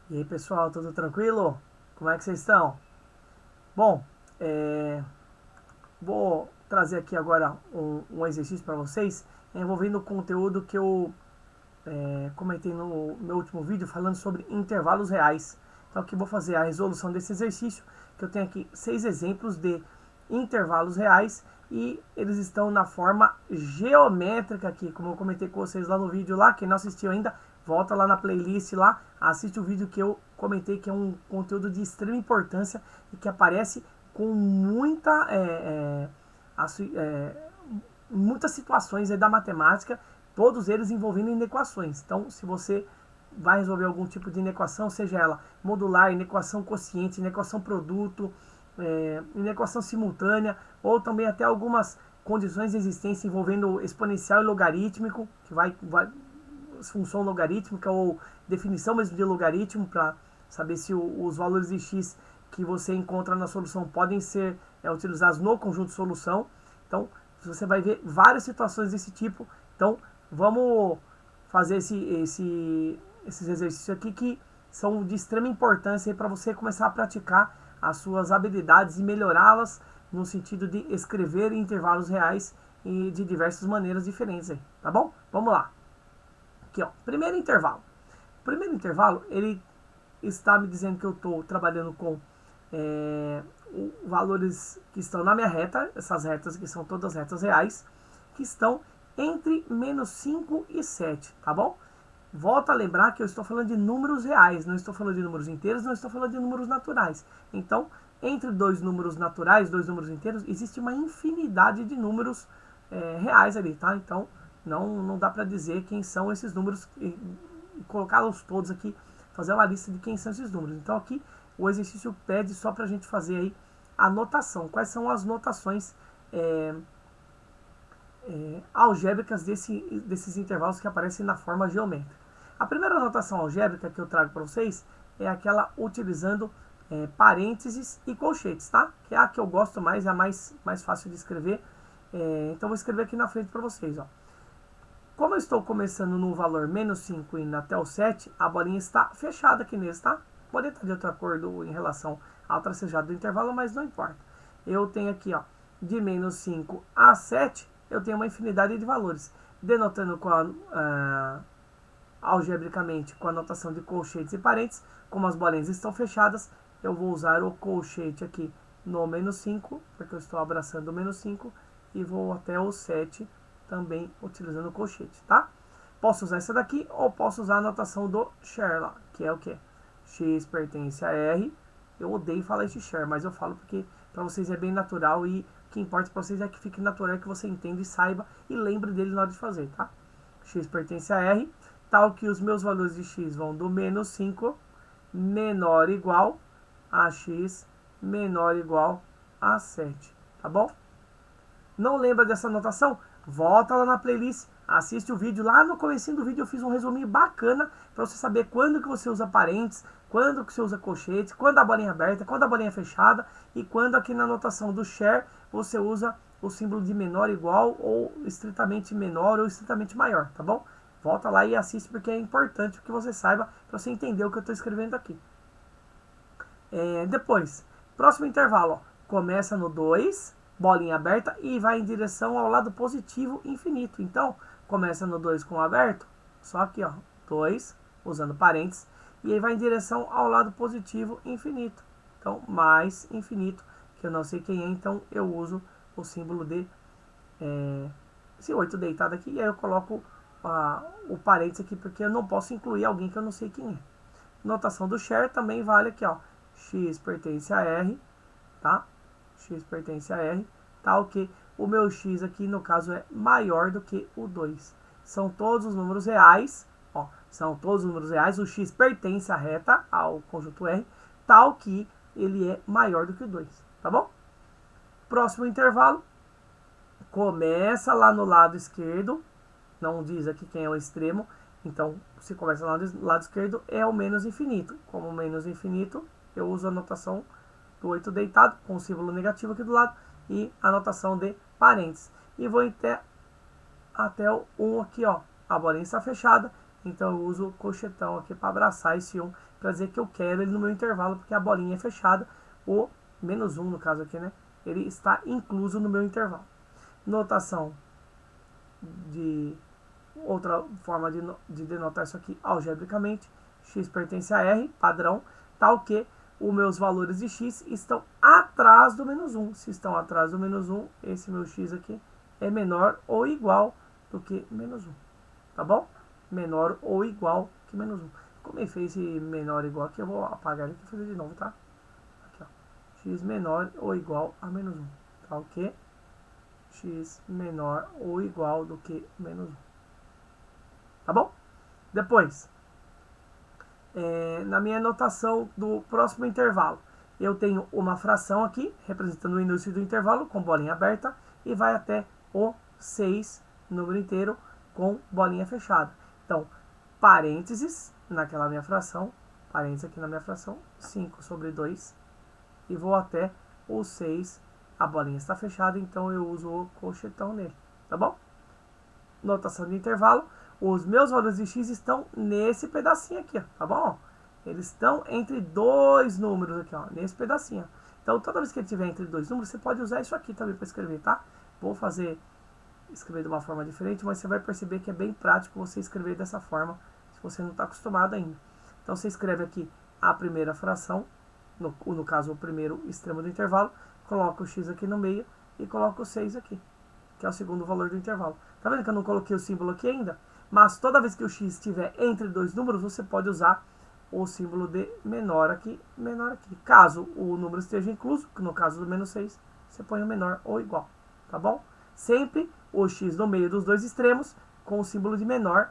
E aí pessoal, tudo tranquilo? Como é que vocês estão? Bom, vou trazer aqui agora um exercício para vocês envolvendo o conteúdo que eu comentei no meu último vídeo falando sobre intervalos reais. Então aqui vou fazer a resolução desse exercício, que eu tenho aqui 6 exemplos de intervalos reais e eles estão na forma geométrica aqui, como eu comentei com vocês lá no vídeo lá. Quem não assistiu ainda, volta lá na playlist lá, assiste o vídeo que eu comentei, que é um conteúdo de extrema importância e que aparece com muitas situações da matemática, todos eles envolvendo inequações. Então, se você vai resolver algum tipo de inequação, seja ela modular, inequação quociente, inequação produto, inequação simultânea, ou também até algumas condições de existência envolvendo exponencial e logarítmico, que vai função logarítmica ou definição mesmo de logaritmo, para saber se os valores de x que você encontra na solução podem ser utilizados no conjunto de solução. Então, você vai ver várias situações desse tipo. Então, vamos fazer esses exercícios aqui que são de extrema importância para você começar a praticar as suas habilidades e melhorá-las no sentido de escrever intervalos reais e de diversas maneiras diferentes aí, tá bom? Vamos lá. Aqui, ó, primeiro intervalo. O primeiro intervalo, ele está me dizendo que eu estou trabalhando com valores que estão na minha reta, essas retas que são todas retas reais, que estão entre menos 5 e 7, tá bom? Volto a lembrar que eu estou falando de números reais, não estou falando de números inteiros, não estou falando de números naturais. Então, entre dois números naturais, dois números inteiros, existe uma infinidade de números reais ali, tá? Então, não dá para dizer quem são esses números e colocá-los todos aqui, fazer uma lista de quem são esses números. Então, aqui o exercício pede só para a gente fazer aí a notação. Quais são as notações algébricas desses intervalos que aparecem na forma geométrica? A primeira notação algébrica que eu trago para vocês é aquela utilizando parênteses e colchetes, tá? Que é a que eu gosto mais, é a mais fácil de escrever. Então, vou escrever aqui na frente para vocês, ó. Como eu estou começando no valor menos 5 e indo até o 7, a bolinha está fechada aqui nesse, tá? Pode estar de outra cor em relação ao tracejado do intervalo, mas não importa. Eu tenho aqui, ó, de menos 5 a 7, eu tenho uma infinidade de valores. Denotando algebricamente com a notação de colchetes e parênteses, como as bolinhas estão fechadas, eu vou usar o colchete aqui no menos 5, porque eu estou abraçando o menos 5, e vou até o 7 também utilizando o colchete, tá? Posso usar essa daqui ou posso usar a notação do share, que é o que? X pertence a R. Eu odeio falar esse share, mas eu falo porque para vocês é bem natural e o que importa para vocês é que fique natural, que você entenda e saiba e lembre dele na hora de fazer, tá? X pertence a R, tal que os meus valores de x vão do menos 5 menor ou igual a x menor ou igual a 7, tá bom? Não lembra dessa anotação? Volta lá na playlist, assiste o vídeo. Lá no comecinho do vídeo eu fiz um resuminho bacana para você saber quando que você usa parênteses, quando que você usa colchete, quando a bolinha é aberta, quando a bolinha é fechada e quando aqui na anotação do share você usa o símbolo de menor igual ou estritamente menor ou estritamente maior, tá bom? Volta lá e assiste porque é importante que você saiba para você entender o que eu estou escrevendo aqui. Depois, próximo intervalo, ó, começa no 2, bolinha aberta e vai em direção ao lado positivo infinito. Então, começa no 2 com aberto, só aqui, ó, 2, usando parênteses, e aí vai em direção ao lado positivo infinito. Então, mais infinito, que eu não sei quem é, então eu uso o símbolo de esse 8 deitado aqui, e aí eu coloco o parênteses aqui, porque eu não posso incluir alguém que eu não sei quem é. Notação do share também vale aqui, ó, x pertence a R, tá? X pertence a R, tal que o meu x aqui, no caso, é maior do que o 2. São todos os números reais, ó, são todos os números reais, o x pertence à reta, ao conjunto R, tal que ele é maior do que o 2, tá bom? Próximo intervalo, começa lá no lado esquerdo, não diz aqui quem é o extremo, então se começa lá do lado esquerdo é o menos infinito. Como menos infinito, eu uso a notação do 8 deitado, com o símbolo negativo aqui do lado, e a notação de parênteses. E vou até o 1 aqui, ó. A bolinha está fechada, então eu uso o colchetão aqui para abraçar esse 1, para dizer que eu quero ele no meu intervalo, porque a bolinha é fechada, o menos 1 no caso aqui, né? Ele está incluso no meu intervalo. Notação de outra forma de denotar isso aqui algebricamente, x pertence a R, padrão, tal que os meus valores de x estão atrás do menos 1. Se estão atrás do menos 1, esse meu x aqui é menor ou igual do que menos 1. Tá bom? Menor ou igual que menos 1. Como ele fez esse menor ou igual aqui, eu vou apagar ele e fazer de novo, tá? Aqui, ó. X menor ou igual a menos 1. Tá ok? X menor ou igual do que menos 1. Tá bom? Depois, na minha notação do próximo intervalo, eu tenho uma fração aqui, representando o início do intervalo, com bolinha aberta, e vai até o 6, número inteiro, com bolinha fechada. Então, parênteses naquela minha fração, parênteses aqui na minha fração, 5 sobre 2, e vou até o 6, a bolinha está fechada, então eu uso o colchetão nele, tá bom? Notação de intervalo, os meus valores de x estão nesse pedacinho aqui, ó, tá bom? Eles estão entre dois números aqui, ó, nesse pedacinho. Então, toda vez que ele estiver entre dois números, você pode usar isso aqui também para escrever, tá? Vou escrever de uma forma diferente, mas você vai perceber que é bem prático você escrever dessa forma, se você não está acostumado ainda. Então, você escreve aqui a primeira fração, no caso, o primeiro extremo do intervalo, coloca o x aqui no meio e coloca o 6 aqui, que é o segundo valor do intervalo. Tá vendo que eu não coloquei o símbolo aqui ainda? Mas toda vez que o x estiver entre dois números, você pode usar o símbolo de menor aqui, menor aqui. Caso o número esteja incluso, que no caso do menos 6, você põe o menor ou igual, tá bom? Sempre o x no meio dos dois extremos, com o símbolo de menor.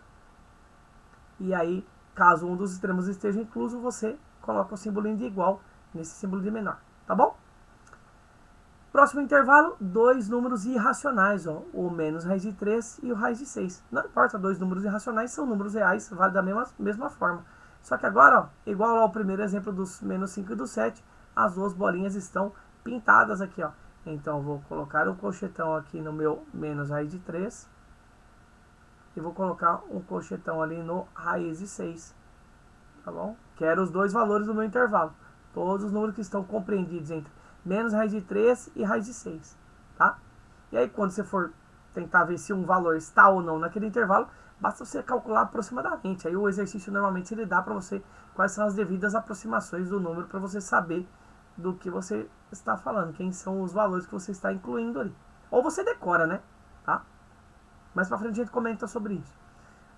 E aí, caso um dos extremos esteja incluso, você coloca o símbolo de igual nesse símbolo de menor, tá bom? Próximo intervalo, dois números irracionais, ó, o menos raiz de 3 e o raiz de 6. Não importa, dois números irracionais são números reais, vale da mesma forma. Só que agora, ó, igual ao primeiro exemplo dos menos 5 e do 7, as duas bolinhas estão pintadas aqui, ó. Então, eu vou colocar um colchetão aqui no meu menos raiz de 3 e vou colocar um colchetão ali no raiz de 6, tá bom? Quero os dois valores do meu intervalo, todos os números que estão compreendidos entre menos raiz de 3 e raiz de 6, tá? E aí, quando você for tentar ver se um valor está ou não naquele intervalo, basta você calcular aproximadamente. Aí o exercício normalmente ele dá para você quais são as devidas aproximações do número para você saber do que você está falando, quem são os valores que você está incluindo ali. Ou você decora, né? Tá? Mais pra frente a gente comenta sobre isso.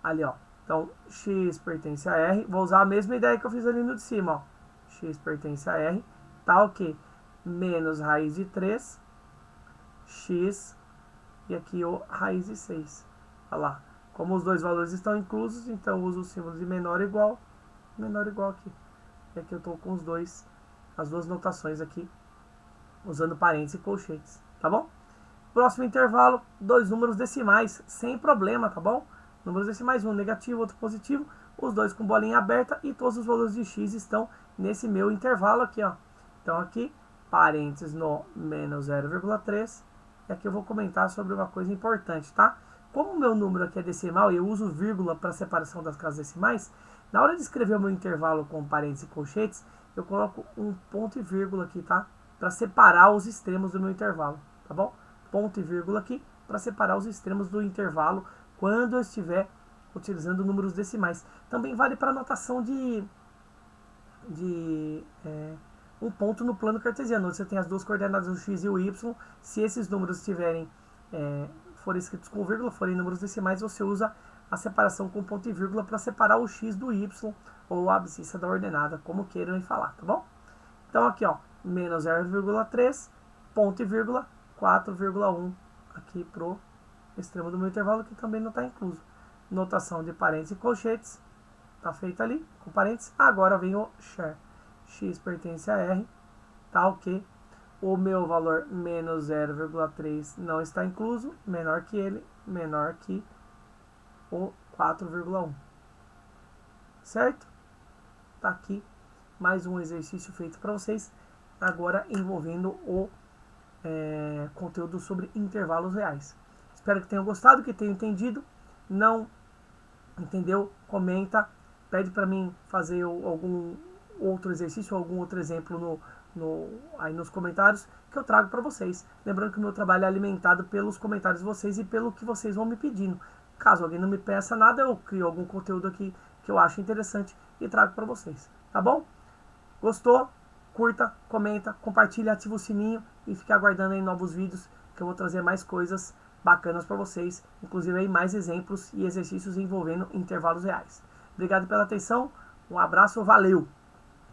Ali, ó. Então, x pertence a R. Vou usar a mesma ideia que eu fiz ali no de cima, ó. X pertence a R. Tá o quê? Menos raiz de 3, x, e aqui o raiz de 6. Olha lá. Como os dois valores estão inclusos, então eu uso o símbolo de menor igual aqui. E aqui eu estou com as duas notações aqui, usando parênteses e colchetes, tá bom? Próximo intervalo, dois números decimais, sem problema, tá bom? Números decimais, um negativo, outro positivo, os dois com bolinha aberta e todos os valores de x estão nesse meu intervalo aqui, ó. Então aqui, parênteses no menos 0,3. E aqui eu vou comentar sobre uma coisa importante, tá? Como o meu número aqui é decimal e eu uso vírgula para separação das casas decimais, na hora de escrever o meu intervalo com parênteses e colchetes, eu coloco um ponto e vírgula aqui, tá? Para separar os extremos do meu intervalo, tá bom? Ponto e vírgula aqui para separar os extremos do intervalo quando eu estiver utilizando números decimais. Também vale para a notação de um ponto no plano cartesiano, onde você tem as duas coordenadas, o x e o y. Se esses números forem escritos com vírgula, forem números decimais, você usa a separação com ponto e vírgula para separar o x do y, ou a abscissa da ordenada, como queiram falar, tá bom? Então aqui, ó, menos 0,3, ponto e vírgula, 4,1 aqui pro extremo do meu intervalo, que também não está incluso. Notação de parênteses e colchetes, tá feita ali, com parênteses. Agora vem o share. X pertence a R, tal que o meu valor menos 0,3 não está incluso, menor que ele, menor que o 4,1. Certo? Tá aqui mais um exercício feito para vocês, agora envolvendo o conteúdo sobre intervalos reais. Espero que tenham gostado, que tenham entendido. Não Entendeu? Comenta, pede para mim fazer algum outro exercício, algum outro exemplo aí nos comentários que eu trago para vocês. Lembrando que o meu trabalho é alimentado pelos comentários de vocês e pelo que vocês vão me pedindo. Caso alguém não me peça nada, eu crio algum conteúdo aqui que eu acho interessante e trago para vocês. Tá bom? Gostou? Curta, comenta, compartilha, ativa o sininho e fique aguardando aí novos vídeos que eu vou trazer mais coisas bacanas para vocês, inclusive aí mais exemplos e exercícios envolvendo intervalos reais. Obrigado pela atenção, um abraço, valeu!